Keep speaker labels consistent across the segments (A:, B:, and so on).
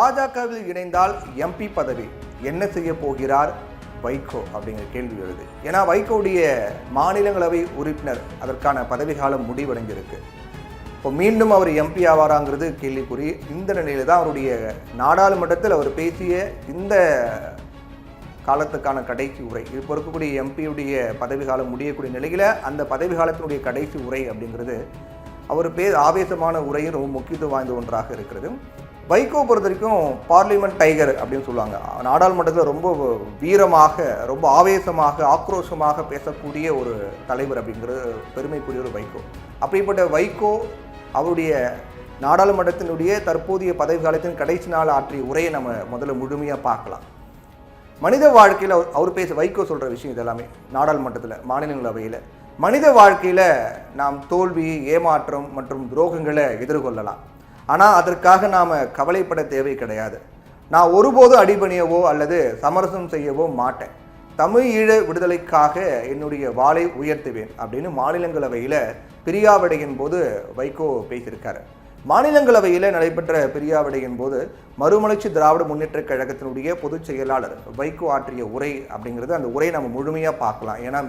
A: பாஜகவில் இணைந்தால் எம்பி பதவி என்ன செய்ய போகிறார் வைகோ அப்படிங்கிற கேள்வி வருது. ஏன்னா வைகோடைய மாநிலங்களவை உறுப்பினர் அதற்கான பதவி காலம் முடிவடைஞ்சிருக்கு. இப்போ மீண்டும் அவர் எம்பி ஆவாராங்கிறது கேள்விக்குறி. இந்த நிலையில தான் அவருடைய நாடாளுமன்றத்தில் அவர் பேசிய இந்த காலத்துக்கான கடைசி உரை, இப்போ இருக்கக்கூடிய எம்பியுடைய பதவி காலம் முடியக்கூடிய நிலையில் அந்த பதவி காலத்தினுடைய கடைசி உரை அப்படிங்கிறது அவர் ஆவேசமான உரையும் ரொம்ப முக்கியத்துவம் வாய்ந்த ஒன்றாக இருக்கிறது. வைகோ பொறுத்த வரைக்கும் பார்லிமெண்ட் டைகர் அப்படின்னு சொல்லுவாங்க. நாடாளுமன்றத்தில் ரொம்ப வீரமாக, ரொம்ப ஆவேசமாக, ஆக்ரோஷமாக பேசக்கூடிய ஒரு தலைவர் அப்படிங்கிறது பெருமைக்குரிய ஒரு வைகோ. அப்படிப்பட்ட வைகோ அவருடைய நாடாளுமன்றத்தினுடைய தற்போதைய பதவி காலத்தின் கடைசி நாள் ஆற்றிய உரையை நம்ம முதல்ல முழுமையாக பார்க்கலாம். மனித வாழ்க்கையில் அவர் வைகோ சொல்கிற விஷயம் இதெல்லாமே நாடாளுமன்றத்தில், மாநிலங்களவையில், மனித வாழ்க்கையில் நாம் தோல்வி, ஏமாற்றம் மற்றும் துரோகங்களை எதிர்கொள்ளலாம். ஆனால் அதற்காக நாம் கவலைப்பட தேவை கிடையாது. நான் ஒருபோதும் அடிபணியவோ அல்லது சமரசம் செய்யவோ மாட்டேன். தமிழ் ஈழ விடுதலைக்காக என்னுடைய வாளை உயர்த்துவேன் அப்படின்னு மாநிலங்களவையில் பிரியாவிடையின் போது வைகோ பேசியிருக்காரு. மாநிலங்களவையில் நடைபெற்ற பிரியாவிடையின் போது மறுமலர்ச்சி திராவிட முன்னேற்ற கழகத்தினுடைய பொதுச் செயலாளர் வைகோ ஆற்றிய உரை அப்படிங்கிறது, அந்த உரையை நம்ம முழுமையாக பார்க்கலாம். ஏன்னா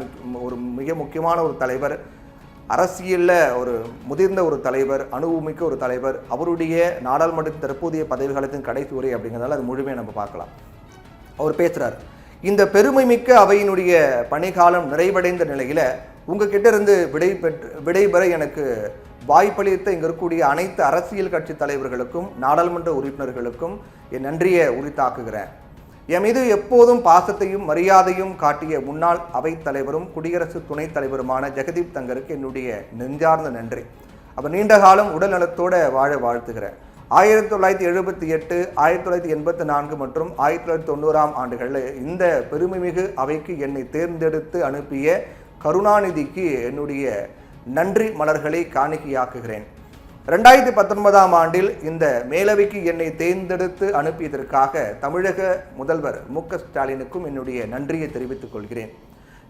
A: ஒரு மிக முக்கியமான ஒரு தலைவர், அரசியலில் ஒரு முதிர்ந்த ஒரு தலைவர், அனுபவமிக்க ஒரு தலைவர், அவருடைய நாடாளுமன்ற தற்போதைய பதவி காலத்தின் கடைசி உரை அப்படிங்கிறதால அது முழுமையாக நம்ம பார்க்கலாம். அவர் பேசுகிறார், இந்த பெருமை மிக்க அவையினுடைய பணிகாலம் நிறைவடைந்த நிலையில் உங்ககிட்ட இருந்து விடைபெற எனக்கு வாய்ப்பளித்த இங்கே இருக்கக்கூடிய அனைத்து அரசியல் கட்சி தலைவர்களுக்கும் நாடாளுமன்ற உறுப்பினர்களுக்கும் என் நன்றியை உரித்தாக்குகிறேன். என் மீது எப்போதும் பாசத்தையும் மரியாதையும் காட்டிய முன்னாள் அவைத் தலைவரும் குடியரசு துணைத் தலைவருமான ஜெகதீப் தங்கருக்கு என்னுடைய நெஞ்சார்ந்த நன்றி. அவர் நீண்ட காலம் உடல் நலத்தோடு வாழ வாழ்த்துகிறேன். 1978, 1984 மற்றும் 1990 ஆண்டுகளில் இந்த பெருமைமிகு அவைக்கு என்னை தேர்ந்தெடுத்து அனுப்பிய கருணாநிதிக்கு என்னுடைய நன்றி மலர்களை காணிக்கையாக்குகிறேன். 2019 ஆண்டில் இந்த மேலவைக்கு என்னை தேர்ந்தெடுத்து அனுப்பியதற்காக தமிழக முதல்வர் மு.க. ஸ்டாலினுக்கும் என்னுடைய நன்றியை தெரிவித்துக் கொள்கிறேன்.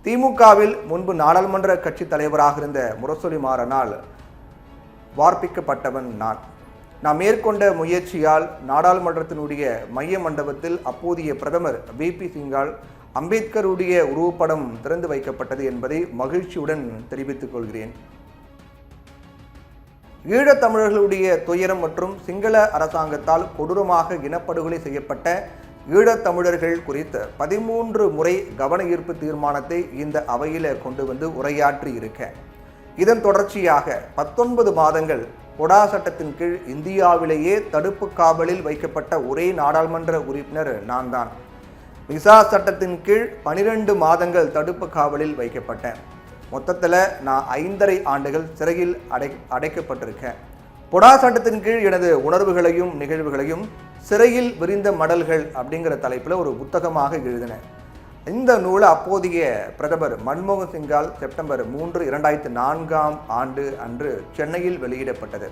A: திமுகவில் முன்பு நாடாளுமன்ற கட்சி தலைவராக இருந்த முரசொலி மாறனால் வார்ப்பிக்கப்பட்டவன் நான் மேற்கொண்ட முயற்சியால் நாடாளுமன்றத்தினுடைய மைய மண்டபத்தில் அப்போதைய பிரதமர் வி.பி. சிங்கால் அம்பேத்கருடைய உருவப்படம் திறந்து வைக்கப்பட்டது என்பதை மகிழ்ச்சியுடன் தெரிவித்துக் கொள்கிறேன். ஈழத்தமிழர்களுடைய துயரம் மற்றும் சிங்கள அரசாங்கத்தால் கொடூரமாக இனப்படுகொலை செய்யப்பட்ட ஈழத்தமிழர்கள் குறித்து 13 முறை கவன ஈர்ப்பு தீர்மானத்தை இந்த அவையில் கொண்டு வந்து உரையாற்றி இருக்கேன். இதன் தொடர்ச்சியாக 19 மாதங்கள் பொடா சட்டத்தின் கீழ் இந்தியாவிலேயே தடுப்பு காவலில் வைக்கப்பட்ட ஒரே நாடாளுமன்ற உறுப்பினர் நான் தான். விசா சட்டத்தின் கீழ் 12 மாதங்கள் தடுப்பு காவலில் வைக்கப்பட்டேன். மொத்தத்தில் நான் 5.5 ஆண்டுகள் சிறையில் அடைக்கப்பட்டிருக்கேன். பொடா சட்டத்தின் கீழ் எனது உணர்வுகளையும் நிகழ்வுகளையும் சிறையில் விரிந்த மடல்கள் அப்படிங்கிற தலைப்பில் ஒரு புத்தகமாக எழுதினேன். இந்த நூல் அப்போதைய பிரதமர் மன்மோகன் சிங்கால் செப்டம்பர் 3, 2004 ஆண்டு அன்று சென்னையில் வெளியிடப்பட்டது.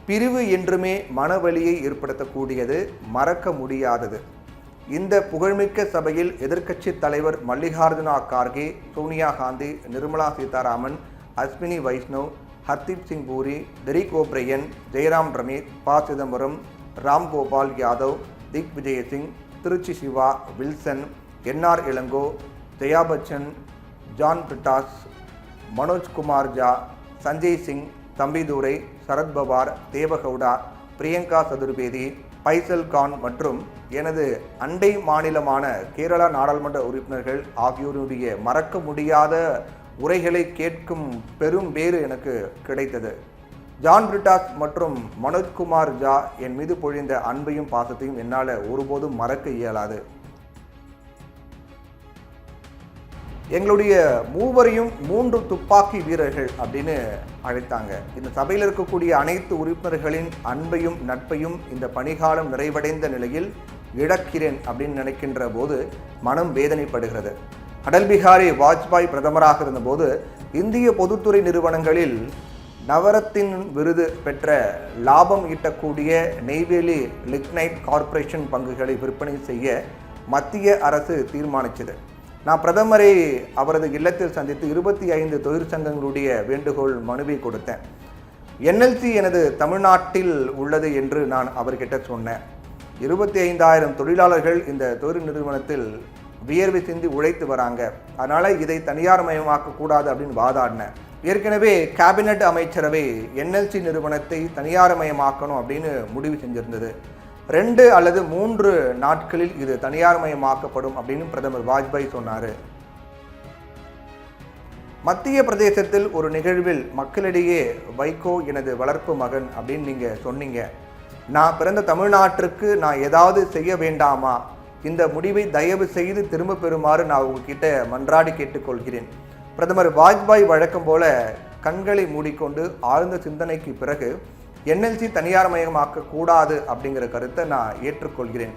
A: பிரிவு என்றுமே மனவலியை ஏற்படுத்தக்கூடியது, மறக்க முடியாதது. இந்த புகழ்மிக்க சபையில் எதிர்க்கட்சி தலைவர் மல்லிகார்ஜுனா கார்கே, சோனியா காந்தி, நிர்மலா சீதாராமன், அஸ்வினி வைஷ்ணவ், ஹர்தீப் சிங் பூரி, டெரிக் ஓப்ரையன், ஜெயராம் ரமேஷ், ப. சிதம்பரம், ராம்கோபால் யாதவ், திக் விஜயசிங், திருச்சி சிவா, வில்சன், என்.ஆர். இளங்கோ, ஜெயா பச்சன், ஜான் பிரிட்டாஸ், மனோஜ்குமார் ஜா, சஞ்சய் சிங், தம்பிதுரை, சரத்பவார், தேவகவுடா, பிரியங்கா சதுர்வேதி, பைசல் கான் மற்றும் எனது அண்டை மாநிலமான கேரளா நாடாளுமன்ற உறுப்பினர்கள் ஆகியோருடைய மறக்க முடியாத உரைகளை கேட்கும் பெரும் பேறு எனக்கு கிடைத்தது. ஜான் பிரிட்டாஸ் மற்றும் மனோஜ்குமார் ஜா என் மீது பொழிந்த அன்பையும் பாசத்தையும் என்னால் ஒருபோதும் மறக்க இயலாது. எங்களுடைய மூவரையும் 3 துப்பாக்கி வீரர்கள் அப்படின்னு அழைத்தாங்க. இந்த சபையில் இருக்கக்கூடிய அனைத்து உறுப்பினர்களின் அன்பையும் நட்பையும் இந்த பணிகாலம் நிறைவடைந்த நிலையில் இழக்கிறேன் அப்படின்னு நினைக்கின்ற போது மனம் வேதனைப்படுகிறது. அடல் பிஹாரி வாஜ்பாய் பிரதமராக இருந்தபோது இந்திய பொதுத்துறை நிறுவனங்களில் நவரத்தின் விருது பெற்ற லாபம் ஈட்டக்கூடிய நெய்வேலி லிக்னைட் கார்ப்பரேஷன் பங்குகளை விற்பனை செய்ய மத்திய அரசு தீர்மானித்தது. நான் பிரதமரை அவரது இல்லத்தில் சந்தித்து 25 தொழிற்சங்கங்களுடைய வேண்டுகோள் மனுவை கொடுத்தேன். NLC எனது தமிழ்நாட்டில் உள்ளது என்று நான் அவர்கிட்ட சொன்னேன். 25,000 தொழிலாளர்கள் இந்த தொழில் நிறுவனத்தில் வியர்வை சிந்தி உழைத்து வராங்க. அதனால் இதை தனியார் மயமாக்கக்கூடாது அப்படின்னு வாதாடினேன். ஏற்கனவே கேபினட் அமைச்சரவை என்எல்சி நிறுவனத்தை தனியார் மயமாக்கணும் அப்படின்னு முடிவு செஞ்சிருந்தது. 2 அல்லது 3 நாட்களில் இது தனியார் மயமாக்கப்படும் அப்படின்னு பிரதமர் வாஜ்பாய் சொன்னார். மத்திய பிரதேசத்தில் ஒரு நிகழ்வில் மக்களிடையே வைகோ எனது வளர்ப்பு மகன் அப்படின்னு நீங்கள் சொன்னீங்க. நான் பிறந்த தமிழ்நாட்டிற்கு நான் ஏதாவது செய்ய வேண்டாமா? இந்த முடிவை தயவு செய்து திரும்ப பெறுமாறு நான் உங்ககிட்ட மன்றாடி கேட்டுக்கொள்கிறேன். பிரதமர் வாஜ்பாய் வழக்கம் போல கண்களை மூடிக்கொண்டு ஆழ்ந்த சிந்தனைக்கு பிறகு என்எல்சி தனியார் மயமாக்கக்கூடாது அப்படிங்கிற கருத்தை நான் ஏற்றுக்கொள்கிறேன்.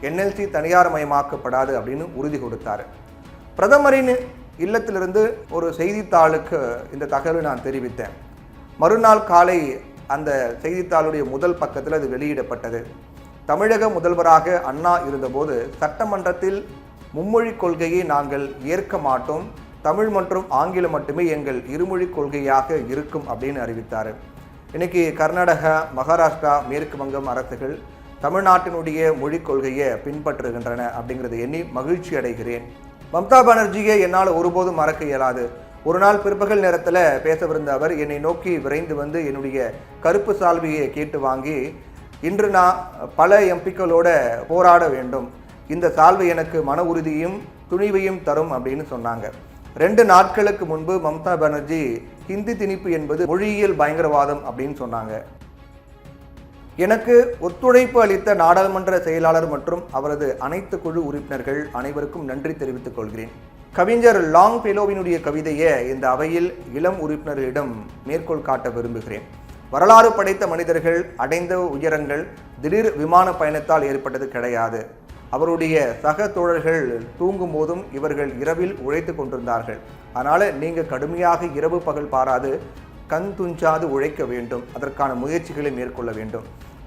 A: என்எல்சி தனியார் மயமாக்கப்படாது அப்படின்னு உறுதி கொடுத்தார். பிரதமரின் இல்லத்திலிருந்து ஒரு செய்தித்தாளுக்கு இந்த தகவலை நான் தெரிவித்தேன். மறுநாள் காலை அந்த செய்தித்தாளுடைய முதல் பக்கத்தில் அது வெளியிடப்பட்டது. தமிழக முதல்வராக அண்ணா இருந்தபோது சட்டமன்றத்தில் மும்மொழி கொள்கையை நாங்கள் ஏற்க மாட்டோம், தமிழ் மற்றும் ஆங்கிலம் மட்டுமே எங்கள் இருமொழி கொள்கையாக இருக்கும் அப்படின்னு அறிவித்தார். இன்னைக்கு கர்நாடகா, மகாராஷ்டிரா, மேற்கு வங்கம் அரசுகள் தமிழ்நாட்டினுடைய மொழிக் கொள்கையை பின்பற்றுகின்றன அப்படிங்கிறத எண்ணி மகிழ்ச்சி அடைகிறேன். மம்தா பானர்ஜியை என்னால் ஒருபோதும் மறக்க இயலாது. ஒரு நாள் பிற்பகல் நேரத்தில் பேசவிருந்த அவர் என்னை நோக்கி விரைந்து வந்து என்னுடைய கருப்பு சால்வையை கேட்டு வாங்கி, இன்று நான் பல எம்பிக்களோட போராட வேண்டும், இந்த சால்வை எனக்கு மன உறுதியும் துணிவையும் தரும் அப்படின்னு சொன்னாங்க. 2 நாட்களுக்கு முன்பு மம்தா பானர்ஜி ஹிந்தி திணிப்பு என்பது மொழியியல் பயங்கரவாதம் அப்படின்னு சொன்னாங்க. எனக்கு ஒத்துழைப்பு அளித்த நாடாளுமன்ற செயலாளர் மற்றும் அவரது அனைத்து குழு உறுப்பினர்கள் அனைவருக்கும் நன்றி தெரிவித்துக் கொள்கிறேன். கவிஞர் லாங் பெலோவினுடைய கவிதையை இந்த அவையில் இளம் உறுப்பினர்களிடம் மேற்கோள் காட்ட விரும்புகிறேன். வரலாறு படைத்த மனிதர்கள் அடைந்த உயரங்கள் திடீர் விமான பயணத்தால் ஏற்பட்டது கிடையாது. அவருடைய சக தோழர்கள் தூங்கும் போதும் இவர்கள் இரவில் உழைத்து கொண்டிருந்தார்கள். அதனால் நீங்கள் கடுமையாக இரவு பகல் பாராது கண் துஞ்சாது உழைக்க வேண்டும், அதற்கான முயற்சிகளை மேற்கொள்ள வேண்டும்.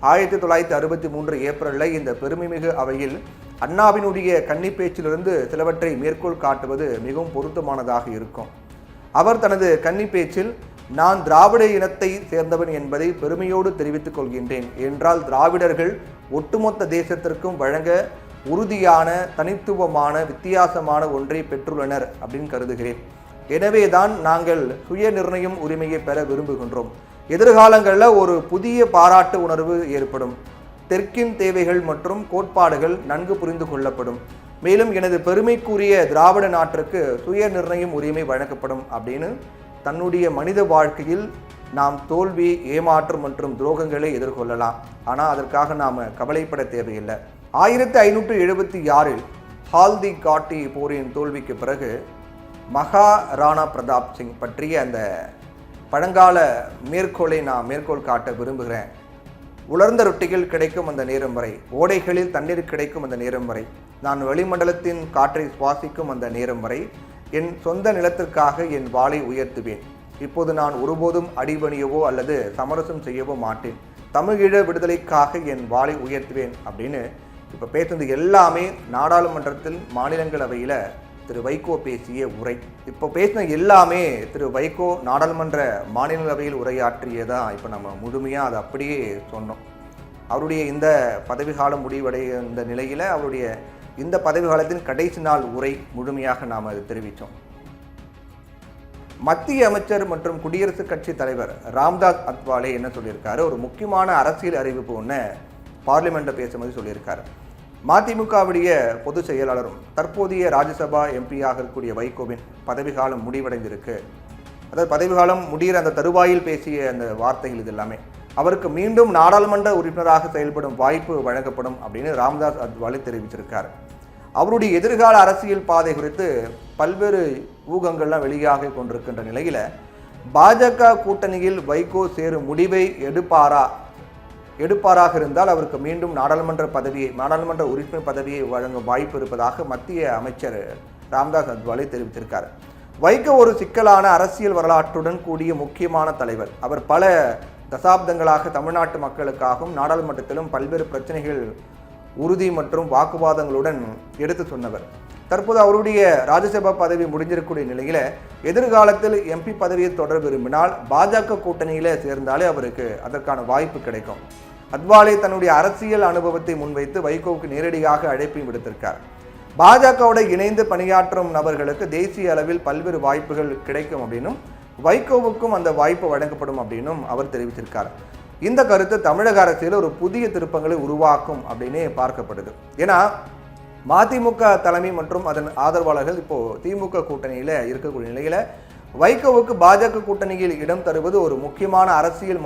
A: 1963 ஏப்ரலில் இந்த பெருமைமிகு அவையில் அண்ணாவினுடைய கன்னி பேச்சிலிருந்து சிலவற்றை மேற்கோள் காட்டுவது மிகவும் பொருத்தமானதாக இருக்கும். அவர் தனது கன்னி பேச்சில் நான் திராவிட இனத்தை சேர்ந்தவன் என்பதை பெருமையோடு தெரிவித்துக் கொள்கின்றேன். என்றால் திராவிடர்கள் ஒட்டுமொத்த தேசத்திற்கும் வழங்க உறுதியான, தனித்துவமான, வித்தியாசமான ஒன்றை பெற்றுள்ளனர் அப்படின்னு கருதுகிறேன். எனவேதான் நாங்கள் சுய நிர்ணயம் உரிமையை பெற விரும்புகின்றோம். எதிர்காலங்களில் ஒரு புதிய பாராட்டு உணர்வு ஏற்படும். தெற்கின் தேவைகள் மற்றும் கோட்பாடுகள் நன்கு புரிந்து கொள்ளப்படும். மேலும் எனது பெருமைக்குரிய திராவிட நாட்டிற்கு சுய நிர்ணயம் உரிமை வழங்கப்படும் அப்படின்னு தன்னுடைய மனித வாழ்க்கையில் நாம் தோல்வி, ஏமாற்றம் மற்றும் துரோகங்களை எதிர்கொள்ளலாம். ஆனால் அதற்காக நாம் கவலைப்பட தேவையில்லை. 1576 ஹால்தி காட்டி போரின் தோல்விக்கு பிறகு மகாராணா பிரதாப் சிங் பற்றிய அந்த பழங்கால மேற்கோளை நான் மேற்கோள் காட்ட விரும்புகிறேன். உலர்ந்த ரொட்டிகள் கிடைக்கும் அந்த நேரம் வரை, ஓடைகளில் தண்ணீர் கிடைக்கும் அந்த நேரம் வரை, நான் வளிமண்டலத்தின் காற்றை சுவாசிக்கும் அந்த நேரம் வரை என் சொந்த நிலத்திற்காக என் வாளை உயர்த்துவேன். இப்போது நான் ஒருபோதும் அடிபணியவோ அல்லது சமரசம் செய்யவோ மாட்டேன். தமிழீழ விடுதலைக்காக என் வாளை உயர்த்துவேன் அப்படின்னு இப்போ பேசுனது எல்லாமே நாடாளுமன்றத்தில் மாநிலங்களவையில் திரு வைகோ பேசிய உரை. இப்போ பேசின எல்லாமே திரு வைகோ நாடாளுமன்ற மாநிலங்களவையில் உரையாற்றியதான் இப்போ நம்ம முழுமையாக அதை அப்படியே சொன்னோம். அவருடைய இந்த பதவிக்காலம் முடிவடைய இந்த நிலையில் அவருடைய இந்த பதவிக்காலத்தின் கடைசி நாள் உரை முழுமையாக நாம் அதை தெரிவித்தோம். மத்திய அமைச்சர் மற்றும் குடியரசுக் கட்சி தலைவர் ராம்தாஸ் அத்வாலே என்ன சொல்லியிருக்காரு, ஒரு முக்கியமான அரசியல் அறிவிப்பு ஒன்று பார்லிமெண்ட்டில் பேசும்போது சொல்லியிருக்காரு. மதிமுகவுடைய பொதுச் செயலாளரும் தற்போதைய ராஜ்யசபா எம்பியாக இருக்கக்கூடிய வைகோவின் பதவிக்காலம் முடிவடைந்திருக்கு. அதாவது பதவிக்காலம் முடிகிற அந்த தருவாயில் பேசிய அந்த வார்த்தைகள் இது எல்லாமே அவருக்கு மீண்டும் நாடாளுமன்ற உறுப்பினராக செயல்படும் வாய்ப்பு வழங்கப்படும் அப்படின்னு ராம்தாஸ் அத்வாலே தெரிவிச்சிருக்கார். அவருடைய எதிர்கால அரசியல் பாதை குறித்து பல்வேறு ஊகங்கள்லாம் வெளியாக கொண்டிருக்கின்ற நிலையில் பாஜக கூட்டணியில் வைகோ சேரும் முடிவை எடுப்பாராக இருந்தால் அவருக்கு மீண்டும் நாடாளுமன்ற உறுப்பினர் பதவியை வழங்கும் வாய்ப்பு இருப்பதாக மத்திய அமைச்சர் ராம்தாஸ் அத்வாலே தெரிவித்திருக்கார். வைகோ ஒரு சிக்கலான அரசியல் வரலாற்றுடன் கூடிய முக்கியமான தலைவர். அவர் பல தசாப்தங்களாக தமிழ்நாட்டு மக்களுக்காகவும் நாடாளுமன்றத்திலும் பல்வேறு பிரச்சனைகள் உறுதி மற்றும் வாக்குவாதங்களுடன் எடுத்து சொன்னவர். தற்போது அவருடைய ராஜ்யசபா பதவி முடிஞ்சிருக்கக்கூடிய நிலையில் எதிர்காலத்தில் எம்பி பதவியை தொடர விரும்பினால் பாஜக கூட்டணியில் சேர்ந்தாலே அவருக்கு அதற்கான வாய்ப்பு கிடைக்கும். அத்வாலே தன்னுடைய அரசியல் அனுபவத்தை முன்வைத்து வைகோவுக்கு நேரடியாக அழைப்பையும் விடுத்திருக்கார். பாஜகவோட இணைந்து பணியாற்றும் நபர்களுக்கு தேசிய அளவில் பல்வேறு வாய்ப்புகள் கிடைக்கும் அப்படின்னும் வைகோவுக்கும் அந்த வாய்ப்பு வழங்கப்படும் அப்படின்னும் அவர் தெரிவித்திருக்கார். இந்த கருத்து தமிழக அரசியல் ஒரு புதிய திருப்பங்களை உருவாக்கும் அப்படின்னே பார்க்கப்படுது. ஏன்னா மதிமுக தலைமை மற்றும் அதன் ஆதரவாளர்கள் இப்போ திமுக கூட்டணியில இருக்கக்கூடிய நிலையில வைகோவுக்கு பாஜக கூட்டணியில் இடம் தருவது ஒரு முக்கியமான அரசியல்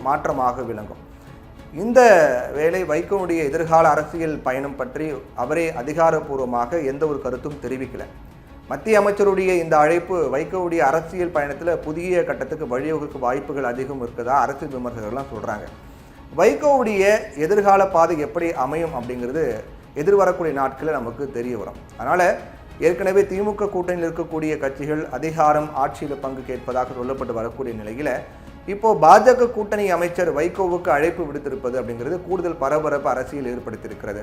A: மாற்றமாக விளங்கும். இந்த வேளை வைகோவுடைய எதிர்கால அரசியல் பயணம் பற்றி அவரே அதிகாரப்பூர்வமாக எந்த ஒரு கருத்தும் தெரிவிக்கல. மத்திய அமைச்சருடைய இந்த அழைப்பு வைகோவுடைய அரசியல் பயணத்தில் புதிய கட்டத்துக்கு வழிவகுக்க வாய்ப்புகள் அதிகம் இருக்குதா அரசியல் விமர்சகர்கள்லாம் சொல்றாங்க. வைகோவுடைய எதிர்கால பாதை எப்படி அமையும் அப்படிங்கிறது எதிர்வரக்கூடிய நாட்களில் நமக்கு தெரிய வரும். அதனால ஏற்கனவே திமுக கூட்டணியில் இருக்கக்கூடிய கட்சிகள் அதிகாரம் ஆட்சியில் பங்கு கேட்பதாக சொல்லப்பட்டு வரக்கூடிய நிலையில இப்போ பாஜக கூட்டணி அமைச்சர் வைகோவுக்கு அழைப்பு விடுத்திருப்பது அப்படிங்கிறது கூடுதல் பரபரப்பு அரசியல் ஏற்படுத்தியிருக்கிறது.